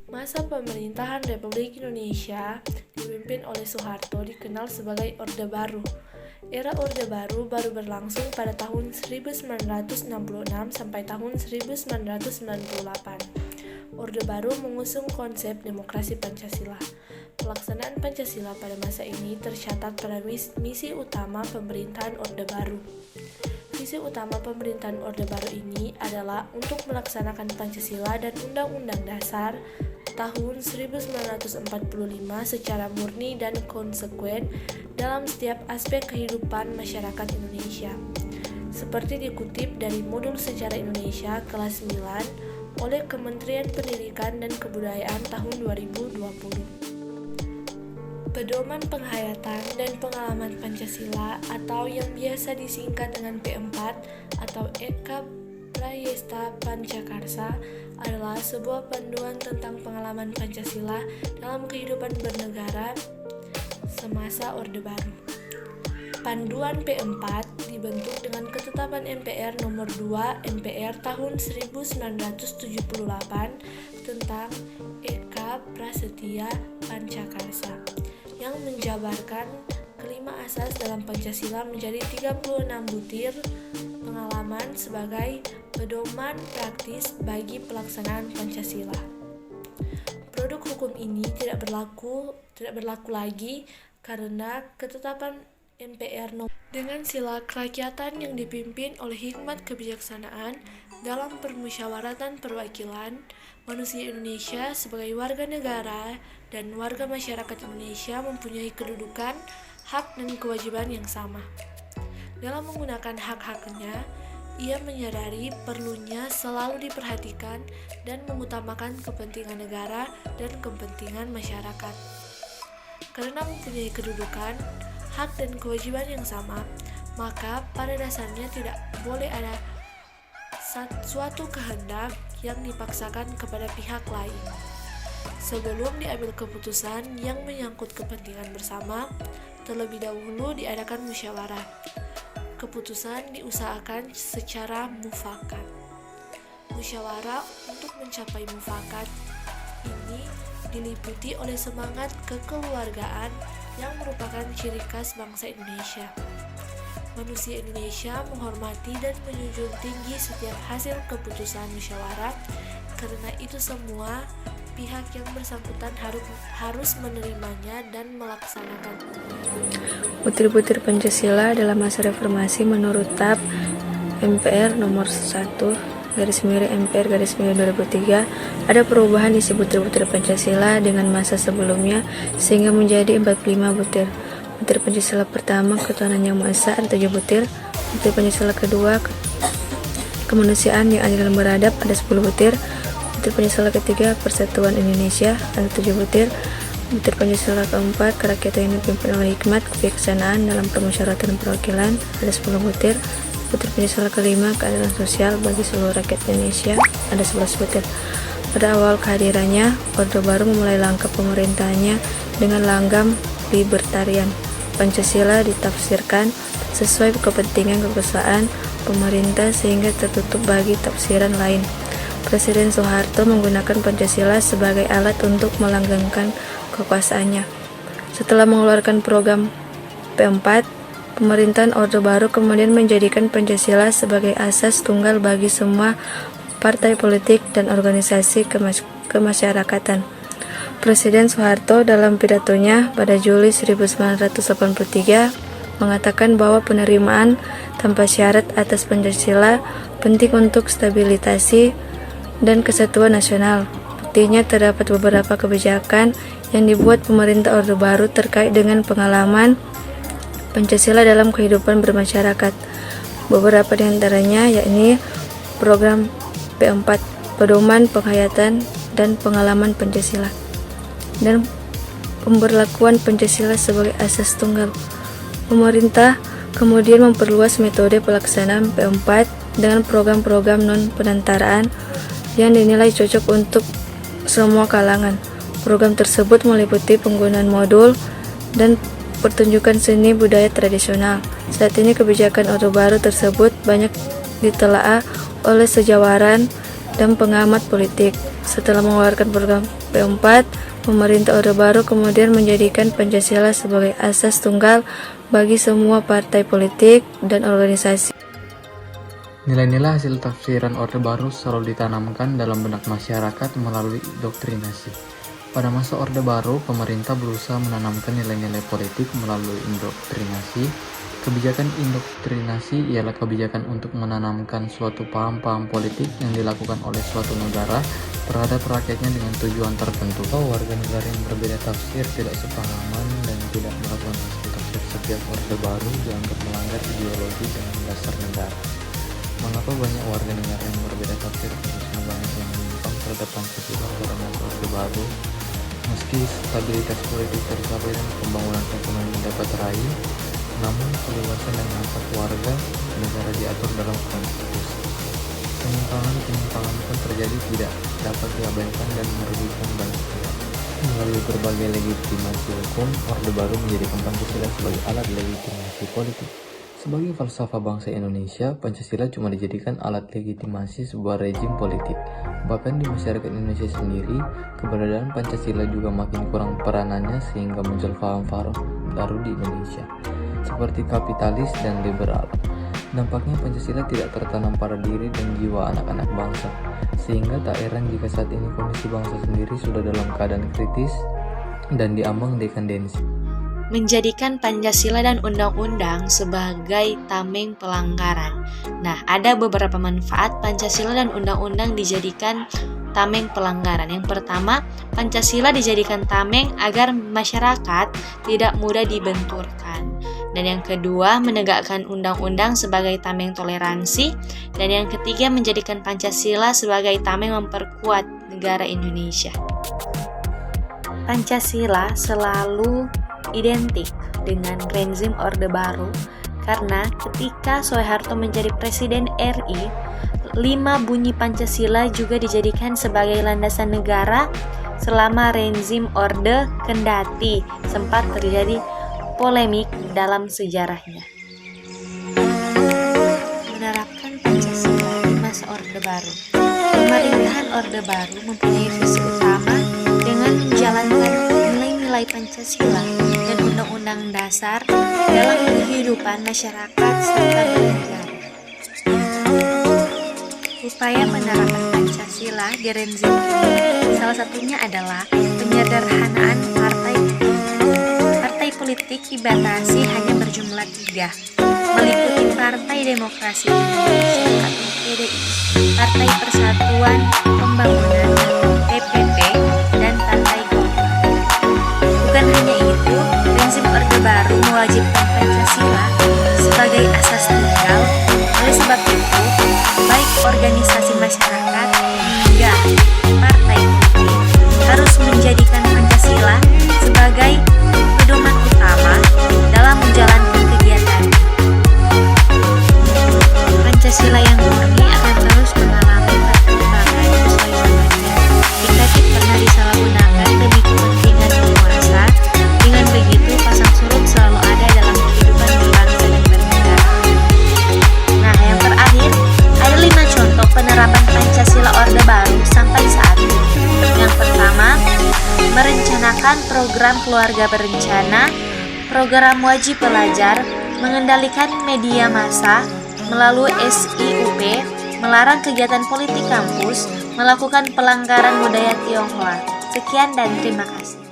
Masa pemerintahan Republik Indonesia dipimpin oleh Soeharto dikenal sebagai Orde Baru. Era Orde Baru baru berlangsung pada tahun 1966 sampai tahun 1998. Orde Baru mengusung konsep demokrasi Pancasila. Pelaksanaan Pancasila pada masa ini tercatat pada misi utama pemerintahan Orde Baru. Visi utama pemerintahan Orde Baru ini adalah untuk melaksanakan Pancasila dan Undang-Undang Dasar tahun 1945 secara murni dan konsekuen dalam setiap aspek kehidupan masyarakat Indonesia. Seperti dikutip dari modul Sejarah Indonesia kelas 9 oleh Kementerian Pendidikan dan Kebudayaan tahun 2020. Pedoman penghayatan dan pengalaman Pancasila atau yang biasa disingkat dengan P4 atau Eka Prayesta Pancakarsa adalah sebuah panduan tentang pengalaman Pancasila dalam kehidupan bernegara semasa Orde Baru. Panduan P4 dibentuk dengan ketetapan MPR nomor 2 MPR tahun 1978 tentang Eka Prasetya Pancakarsa yang menjabarkan kelima asas dalam Pancasila menjadi 36 butir pengalaman sebagai pedoman praktis bagi pelaksanaan Pancasila. Produk hukum ini tidak berlaku lagi karena ketetapan MPR dengan sila kerakyatan yang dipimpin oleh hikmat kebijaksanaan dalam permusyawaratan perwakilan manusia Indonesia sebagai warga negara dan warga masyarakat Indonesia mempunyai kedudukan, hak dan kewajiban yang sama. Dalam menggunakan hak-haknya, ia menyadari perlunya selalu diperhatikan dan mengutamakan kepentingan negara dan kepentingan masyarakat. Karena mempunyai kedudukan, hak dan kewajiban yang sama, maka pada dasarnya tidak boleh ada suatu kehendak yang dipaksakan kepada pihak lain. Sebelum diambil keputusan yang menyangkut kepentingan bersama, terlebih dahulu diadakan musyawarah. Keputusan diusahakan secara mufakat. Musyawarah untuk mencapai mufakat ini diliputi oleh semangat kekeluargaan yang merupakan ciri khas bangsa Indonesia. Manusia Indonesia menghormati dan menjunjung tinggi setiap hasil keputusan musyawarah, karena itu semua pihak yang bersangkutan harus menerimanya dan melaksanakan. Butir-butir Pancasila dalam masa reformasi menurut TAP MPR nomor 1 MPR 2003 ada perubahan isi butir-butir Pancasila dengan masa sebelumnya sehingga menjadi 45 butir. Butir Pancasila pertama, Ketuhanan Yang Maha Esa, ada 7 butir. Butir Pancasila kedua, Kemanusiaan yang adil dan beradab, ada 10 butir. Butir Pancasila ketiga, Persatuan Indonesia, ada 7 butir. Butir Pancasila keempat, Kerakyatan yang dipimpin oleh hikmat kebijaksanaan dalam permusyawaratan perwakilan, ada 10 butir. Butir Pancasila kelima, Keadilan sosial bagi seluruh rakyat Indonesia, ada 11 butir. Pada awal kehadirannya, Orde Baru memulai langkah pemerintahannya dengan langgam libertarian. Pancasila ditafsirkan sesuai kepentingan kekuasaan pemerintah sehingga tertutup bagi tafsiran lain. Presiden Soeharto menggunakan Pancasila sebagai alat untuk melanggengkan kekuasaannya. Setelah mengeluarkan program P4, pemerintahan Orde Baru kemudian menjadikan Pancasila sebagai asas tunggal bagi semua partai politik dan organisasi kemasyarakatan. Presiden Soeharto dalam pidatonya pada Juli 1983 mengatakan bahwa penerimaan tanpa syarat atas Pancasila penting untuk stabilitasi dan kesatuan nasional. Buktinya terdapat beberapa kebijakan yang dibuat pemerintah Orde Baru terkait dengan pengalaman Pancasila dalam kehidupan bermasyarakat. Beberapa di antaranya yakni program P4, Pedoman Penghayatan dan Pengalaman Pancasila, dan pemberlakuan Pancasila sebagai asas tunggal. Pemerintah kemudian memperluas metode pelaksanaan P4 dengan program-program non-penantaraan yang dinilai cocok untuk semua kalangan. Program tersebut meliputi penggunaan modul dan pertunjukan seni budaya tradisional. Saat ini kebijakan Orde Baru tersebut banyak ditelaah oleh sejawatan dan pengamat politik. Setelah mengeluarkan program P4, pemerintah Orde Baru kemudian menjadikan Pancasila sebagai asas tunggal bagi semua partai politik dan organisasi. Nilai-nilai hasil tafsiran Orde Baru selalu ditanamkan dalam benak masyarakat melalui doktrinasi. Pada masa Orde Baru, pemerintah berusaha menanamkan nilai-nilai politik melalui indoktrinasi. Kebijakan indoktrinasi ialah kebijakan untuk menanamkan suatu paham-paham politik yang dilakukan oleh suatu negara terhadap rakyatnya dengan tujuan tertentu. Warga negara yang berbeda tafsir tidak sepahaman dan tidak melakukan hasil tafsir setiap Orde Baru dianggap melanggar ideologi dan dasar negara. Mengapa banyak warga negara yang berbeda tafsir, khususnya banyak yang menyimpang terhadap Pancasila pada masa Orde Baru? Meski stabilitas politik tercapai dan pembangunan ekonomi dapat raih, namun kebebasan dan hak warga negara diatur dalam konstitusi. Penyimpangan pun terjadi tidak dapat diabaikan dan merugikan banyak pihak. Melalui berbagai legitimasi hukum, Orde Baru menjadikan Pancasila sebagai alat legitimasi politik. Sebagai falsafah bangsa Indonesia, Pancasila cuma dijadikan alat legitimasi sebuah rezim politik. Bahkan di masyarakat Indonesia sendiri, keberadaan Pancasila juga makin kurang peranannya sehingga muncul paham-paham baru di Indonesia, seperti kapitalis dan liberal. Dampaknya Pancasila tidak tertanam pada diri dan jiwa anak-anak bangsa, sehingga tak heran jika saat ini kondisi bangsa sendiri sudah dalam keadaan kritis dan diambang dekandensi. Menjadikan Pancasila dan undang-undang sebagai tameng pelanggaran. Nah, ada beberapa manfaat Pancasila dan undang-undang dijadikan tameng pelanggaran. Yang pertama, Pancasila dijadikan tameng agar masyarakat tidak mudah dibenturkan. Dan yang kedua, menegakkan undang-undang sebagai tameng toleransi. Dan yang ketiga, menjadikan Pancasila sebagai tameng memperkuat negara Indonesia. Pancasila selalu identik dengan rezim Orde Baru karena ketika Soeharto menjadi Presiden RI, 5 bunyi Pancasila juga dijadikan sebagai landasan negara selama rezim Orde, kendati sempat terjadi polemik dalam sejarahnya. Menerapkan Pancasila di masa Orde Baru. Pemerintahan Orde Baru mempunyai visi utama dengan menjalankan nilai-nilai Pancasila dan Undang-Undang Dasar dalam kehidupan masyarakat serta bernegara. Upaya penerapan Pancasila di rezim ini salah satunya adalah penyederhanaan partai politik dibatasi hanya berjumlah 3, meliputi Partai Demokrasi Indonesia atau PDI, Partai Persatuan Pembangunan PPP, dan Partai Golkar. Bukan hanya itu, rezim Orde Baru mewajibkan Pancasila sebagai asas tunggal. Oleh sebab itu, baik organisasi masyarakat hingga partai politik harus menjadikan Pancasila sebagai pedoman utama dalam menjalankan kegiatan. Pancasila yang murni akan terus mengalami perkembangan sesuai zamannya jika pernah disalahgunakan demi kepentingan penguasa. Dengan begitu, pasang surut selalu ada dalam kehidupan berbangsa dan bernegara. Nah, yang terakhir, ada 5 contoh penerapan Pancasila Orde Baru sampai saat ini. Yang pertama, merencanakan program keluarga berencana, program wajib pelajar, mengendalikan media massa melalui SIUP, melarang kegiatan politik kampus, melakukan pelanggaran budaya Tionghoa. Sekian dan terima kasih.